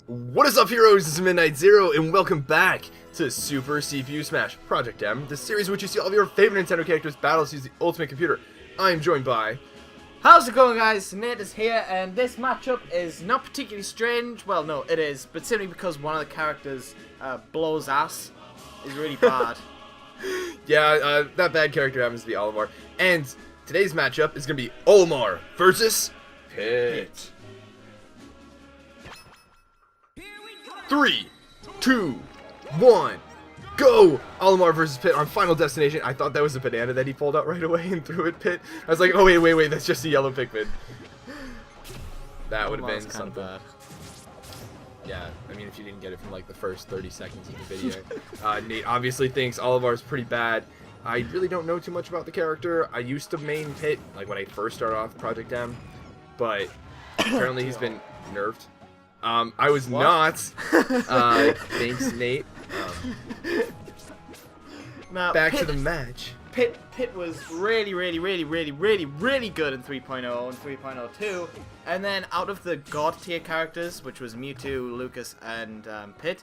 What is up, heroes? This is Midnight Zero, and welcome back to Super CPU Smash Project M, the series in which you see all of your favorite Nintendo characters battle to use the ultimate computer. I am joined by... How's it going, guys? Nate is here, and this matchup is not particularly strange. Well, no, it is, but simply because one of the characters, Blow's ass, is really bad. Yeah, that bad character happens to be Olimar. And today's matchup is going to be Olimar versus Pit. 3, 2, 1, go! Olimar versus Pit on Final Destination. I thought that was a banana that he pulled out right away and threw at Pit. I was like, oh wait, that's just a yellow Pikmin. That would have been something. Bad. Yeah, I mean, if you didn't get it from like the first 30 seconds of the video. Nate obviously thinks Olimar's pretty bad. I really don't know too much about the character. I used to main Pit, like when I first started off Project M, but apparently he's been nerfed. I was what? Not. Thanks, Nate. Now, back to the match. Pit was really good in 3.0 and 3.02, and then out of the god tier characters, which was Mewtwo, Lucas, and Pit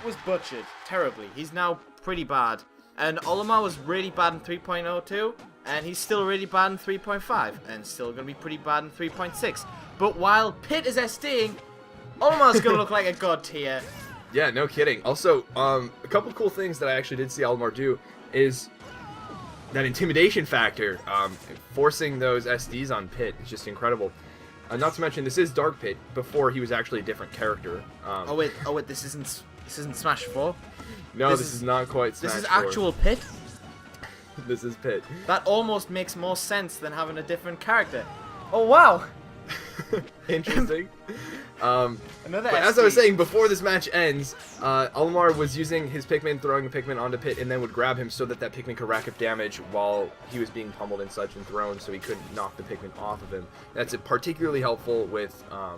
was butchered terribly. He's now pretty bad, and Olimar was really bad in 3.02, and he's still really bad in 3.5, and still gonna be pretty bad in 3.6. But while Pit is SDing, Olimar's gonna look like a god tier. Yeah, no kidding. Also, a couple cool things that I actually did see Olimar do is that intimidation factor, forcing those SDs on Pit is just incredible. Not to mention, this is Dark Pit before he was actually a different character. Oh wait, this isn't Smash 4. No, this is not quite Smash 4. This is actual Pit. This is Pit. That almost makes more sense than having a different character. Oh wow. Interesting. But Another as I was saying, before this match ends, Olimar was using his Pikmin, throwing the Pikmin onto Pit, and then would grab him so that that Pikmin could rack up damage while he was being pummeled and such and thrown, so he couldn't knock the Pikmin off of him. That's particularly helpful with, I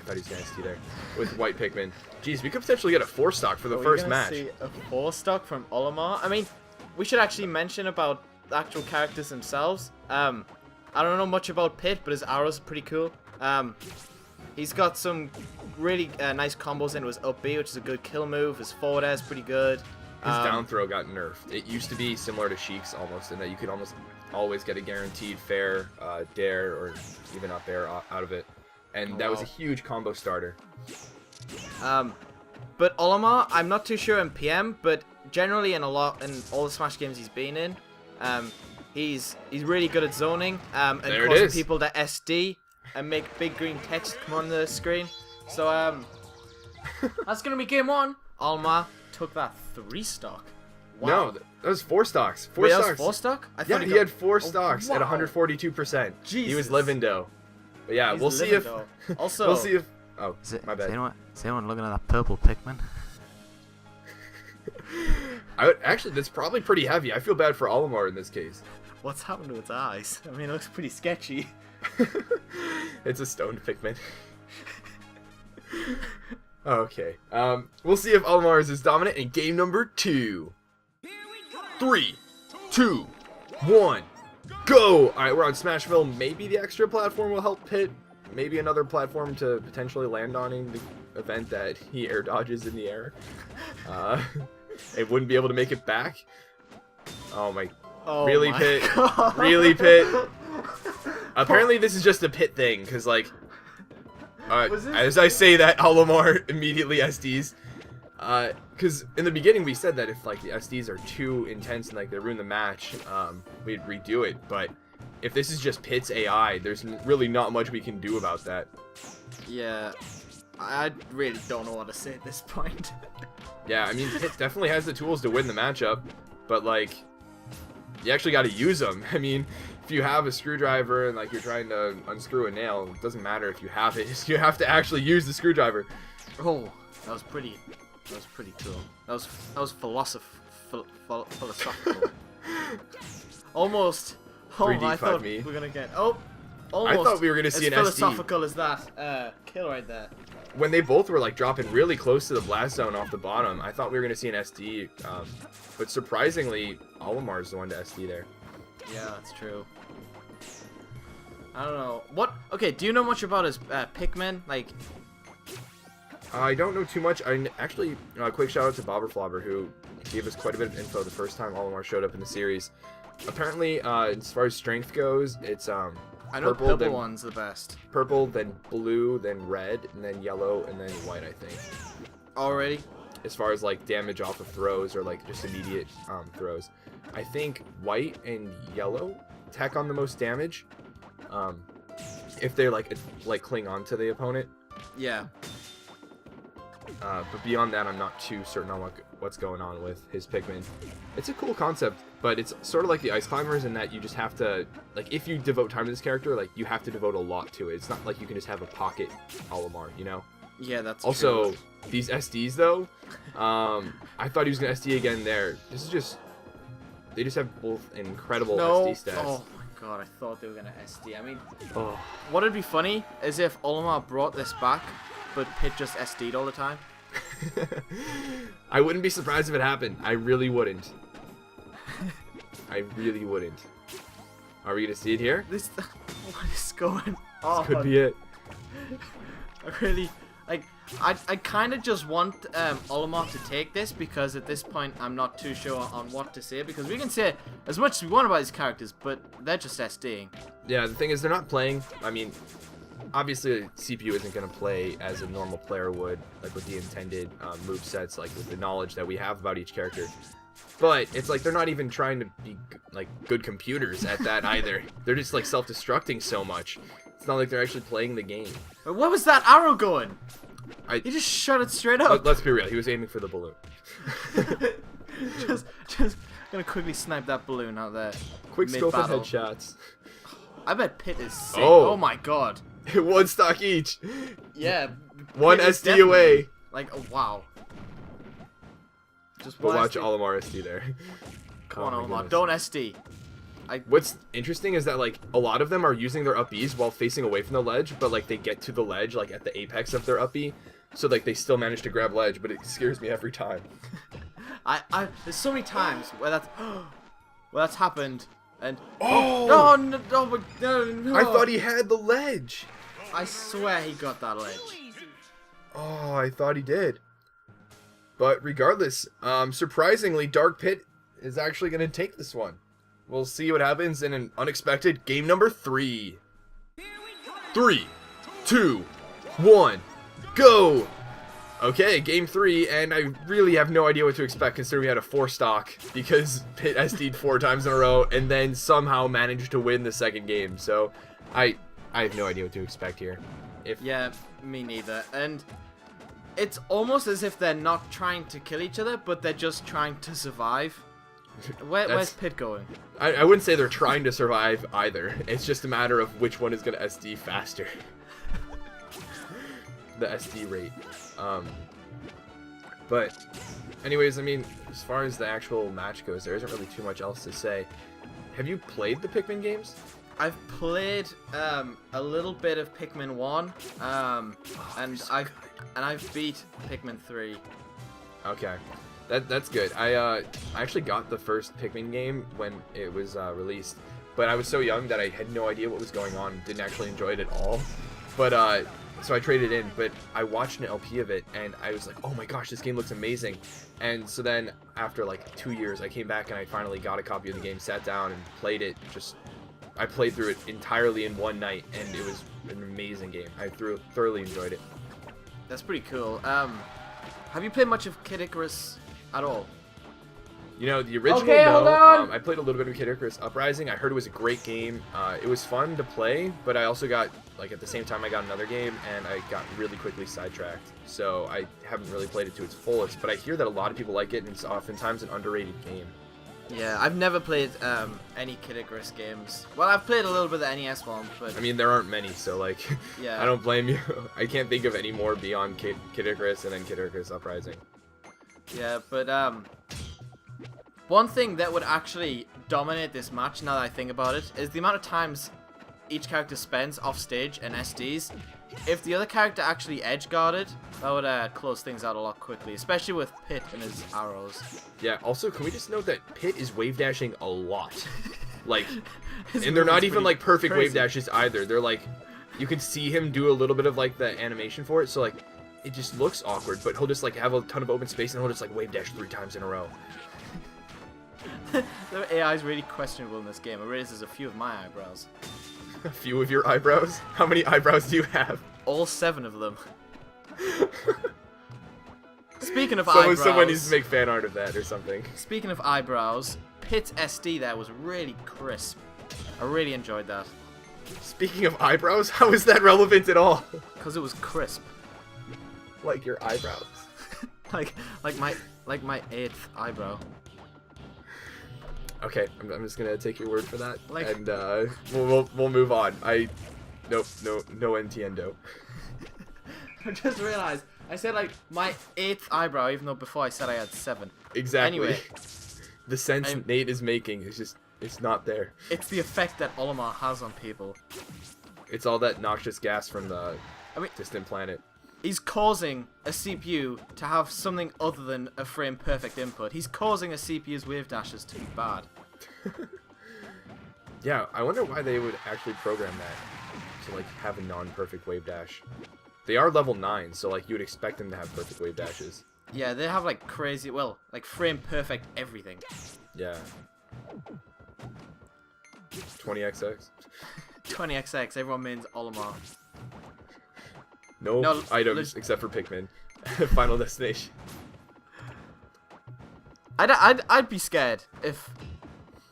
thought he was going to SD there, with White Pikmin. Jeez, we could potentially get a 4-stock for the first match. See a 4-stock from Olimar? I mean, we should actually mention about the actual characters themselves. I don't know much about Pit, but his arrows are pretty cool. He's got some really nice combos into his up B, which is a good kill move. His forward air is pretty good. His down throw got nerfed. It used to be similar to Sheik's almost, in that you could almost always get a guaranteed fair dare or even up air out of it. And that was a huge combo starter. But Olimar, I'm not too sure in PM, but generally in all the Smash games he's been in, he's really good at zoning and causing people to SD and make big green text come on the screen. So that's gonna be game 1. Olimar took that 3-stock. Wow. No, that was 4 stocks. Wait, that was 4-stock? I thought he had 4 stocks at 142%. Jesus. He was living dough. But yeah, we'll see if. Also, we'll see if. Oh, my bad. Is anyone looking at that purple Pikmin? Actually, that's probably pretty heavy. I feel bad for Olimar in this case. What's happened to its eyes? I mean, it looks pretty sketchy. It's a stoned Pikmin. Okay. We'll see if Olimar is as dominant in game number 2. 3, 2, 1, go! Alright, we're on Smashville. Maybe the extra platform will help Pit. Maybe another platform to potentially land on in the event that he air dodges in the air. It wouldn't be able to make it back. Oh my... really, Pit? God. Really, Pit? Apparently this is just a Pit thing, because like... as I say that, Olimar immediately SDs. Because in the beginning we said that if like the SDs are too intense and like they ruin the match, we'd redo it. But if this is just Pit's AI, there's really not much we can do about that. Yeah, I really don't know what to say at this point. Yeah, I mean, Pit definitely has the tools to win the matchup, but like, you actually got to use them. I mean, if you have a screwdriver and like you're trying to unscrew a nail, it doesn't matter if you have it. You have to actually use the screwdriver. Oh, that was pretty cool. That was philosophical. Almost. Oh, I thought we were gonna get. Oh, almost. I thought we were gonna see an SD. As philosophical as that. Kill right there. When they both were like dropping really close to the blast zone off the bottom, I thought we were gonna see an SD. But surprisingly, Olimar's the one to SD there. Yeah, that's true. I don't know. What? Okay, do you know much about his Pikmin? Like, I don't know too much. Actually, quick shout out to Bobber Flobber, who gave us quite a bit of info the first time Olimar showed up in the series. Apparently, as far as strength goes, it's I know purple, purple one's the best. purple, then blue, then red, and then yellow, and then white, I think. Already? As far as like damage off of throws or like just immediate throws, I think white and yellow tack on the most damage. If they like cling on to the opponent. Yeah. But beyond that, I'm not too certain on what's going on with his Pikmin. It's a cool concept, but it's sort of like the Ice Climbers in that you just have to, like, if you devote time to this character, like, you have to devote a lot to it. It's not like you can just have a pocket Olimar, you know? Yeah, that's also, true. These SDs, though, I thought he was going to SD again there. This is just, they just have both incredible SD stats. Oh my god, I thought they were going to SD. I mean, Oh. what'd be funny is if Olimar brought this back, but Pit just SD'd all the time. I wouldn't be surprised if it happened. I really wouldn't. I really wouldn't. Are we gonna see it here? This, what is going on? This could be it. I really, like, I kind of just want Olimar to take this because at this point I'm not too sure on what to say because we can say as much as we want about these characters, but they're just SDing. Yeah, the thing is they're not playing. I mean, obviously CPU isn't gonna play as a normal player would, like with the intended move sets, like with the knowledge that we have about each character. But it's like they're not even trying to be like good computers at that either. They're just like self-destructing so much. It's not like they're actually playing the game. But what was that arrow going? He just shot it straight up. Let's be real. He was aiming for the balloon. just gonna quickly snipe that balloon out there. Quick scope and Mid-battle. headshots. I bet Pit is sick. Oh. Oh my god. One stock each. Yeah. One Pit is SD definitely, away. Like, oh, wow. Just But one watch SD. Olimar SD there. Come on, Oh my Olimar. goodness. Don't SD. What's interesting is that like a lot of them are using their up Bs while facing away from the ledge, but like they get to the ledge like at the apex of their up B, so like they still manage to grab ledge, but it scares me every time. There's so many times where that's happened, and Oh! no! I thought he had the ledge. I swear he got that ledge. Oh, I thought he did. But regardless, surprisingly, Dark Pit is actually going to take this one. We'll see what happens in an unexpected game number 3. 3, 2, 1, go! Okay, game 3, and I really have no idea what to expect considering we had a 4 stock because Pit SD'd 4 times in a row and then somehow managed to win the second game. So I have no idea what to expect here. Yeah, me neither. And it's almost as if they're not trying to kill each other, but they're just trying to survive. Where's Pit going? I wouldn't say they're trying to survive either. It's just a matter of which one is going to SD faster. The SD rate. But anyways, I mean, as far as the actual match goes, there isn't really too much else to say. Have you played the Pikmin games? I've played a little bit of Pikmin 1, and I've beat Pikmin 3. Okay. That's good. I actually got the first Pikmin game when it was released, but I was so young that I had no idea what was going on, didn't actually enjoy it at all. But so I traded in, but I watched an LP of it and I was like, oh my gosh, this game looks amazing. And so then after like 2 years, I came back and I finally got a copy of the game, sat down and played it. I played through it entirely in one night, and it was an amazing game. I thoroughly enjoyed it. That's pretty cool. Have you played much of Kid Icarus at all? You know, the original, Okay, hold on. I played a little bit of Kid Icarus Uprising. I heard it was a great game. It was fun to play, but I also got, like, at the same time I got another game, and I got really quickly sidetracked. So I haven't really played it to its fullest, but I hear that a lot of people like it, and it's oftentimes an underrated game. Yeah, I've never played any Kid Icarus games. Well, I've played a little bit of the NES one, but I mean, there aren't many, so, like, yeah. I don't blame you. I can't think of any more beyond Kid Icarus and then Kid Icarus Uprising. Yeah, but one thing that would actually dominate this match, now that I think about it, is the amount of times each character spends off stage and SDs. If the other character actually edge guarded, that would close things out a lot quickly, especially with Pit and his arrows. Yeah, also, can we just note that Pit is wave dashing a lot? Like, His and they're not movement's even, like, perfect crazy. wave dashes either. They're, like, you can see him do a little bit of, like, the animation for it. So, like, it just looks awkward, but he'll just like have a ton of open space and he'll just like wave dash 3 times in a row. The AI is really questionable in this game. It raises a few of my eyebrows. A few of your eyebrows? How many eyebrows do you have? All 7 of them. Speaking of eyebrows... Someone needs to make fan art of that or something. Speaking of eyebrows, Pit's SD there was really crisp. I really enjoyed that. Speaking of eyebrows, how is that relevant at all? Because it was crisp. Like your eyebrows. like my 8th eyebrow. Okay, I'm just gonna take your word for that, Like... and we'll move on. Nope, no entiendo. I just realized I said like my 8th eyebrow, even though before I said I had 7. Exactly. Anyway, the sense Nate is making is just, it's not there. it's the effect that Olimar has on people. It's all that noxious gas from the distant planet. He's causing a CPU to have something other than a frame perfect input. He's causing a CPU's wave dashes to be bad. Yeah, I wonder why they would actually program that to like have a non-perfect wave dash. They are level 9, so like you would expect them to have perfect wave dashes. Yeah, they have like crazy, well, like frame perfect everything. Yeah. 20XX. 20XX, everyone means Olimar. No items except for Pikmin. Final Destination. I'd be scared if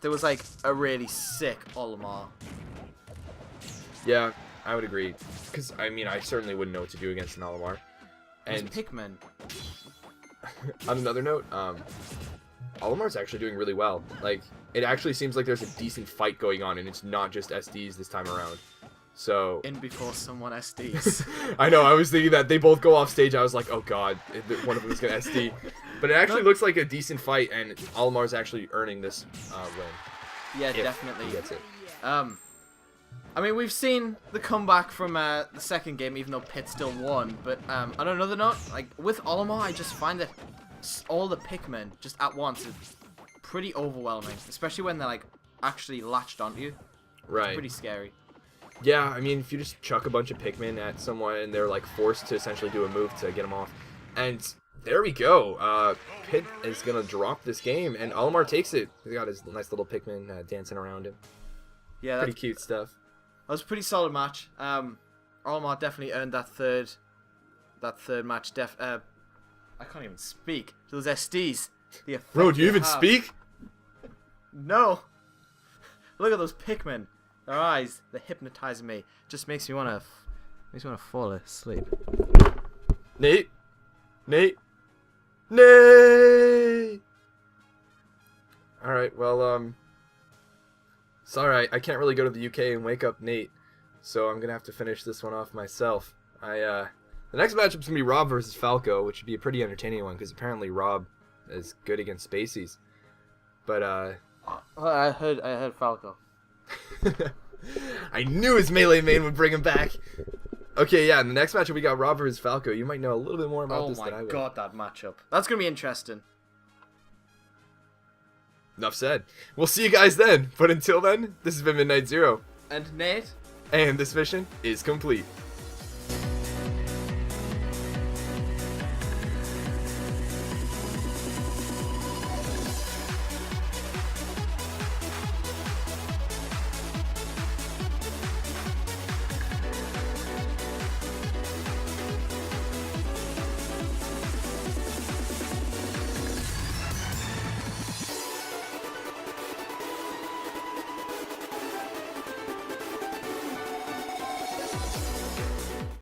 there was like a really sick Olimar. Yeah, I would agree. Because, I mean, I certainly wouldn't know what to do against an Olimar. And Pikmin. on another note, Olimar's actually doing really well. Like, it actually seems like there's a decent fight going on, and it's not just SDs this time around. So... In before someone SDs. I know, I was thinking that they both go off stage. I was like, oh god, one of them is going to SD. But it actually looks like a decent fight, and Olimar's actually earning this win. Yeah, If definitely. he gets it. I mean, we've seen the comeback from the second game, even though Pitt still won. But on another note, like with Olimar, I just find that all the Pikmin just at once is pretty overwhelming, especially when they're like actually latched onto you. Right. It's pretty scary. Yeah, I mean, if you just chuck a bunch of Pikmin at someone and they're like forced to essentially do a move to get them off, and there we go. Pitt is gonna drop this game, and Olimar takes it. He's got his nice little Pikmin dancing around him. Yeah, Pretty cute stuff. That was a pretty solid match. Olimar definitely earned that third match. I can't even speak. Those SDs. The effect Bro, do you they even have. speak? No. Look at those Pikmin. Their eyes, they're hypnotizing me. Just makes me wanna fall asleep. Nate? Alright, well, sorry, I can't really go to the UK and wake up Nate, so I'm gonna have to finish this one off myself. The next matchup's gonna be Rob versus Falco, which would be a pretty entertaining one, because apparently Rob is good against Spaceys. But, I heard Falco. I knew his melee main would bring him back. Okay, yeah, in the next matchup we got Rob versus Falco. You might know a little bit more about this than I Oh my would. god, that matchup. That's gonna be interesting. Enough said. We'll see you guys then. But until then, this has been Midnight Zero. And Nate? And this mission is complete.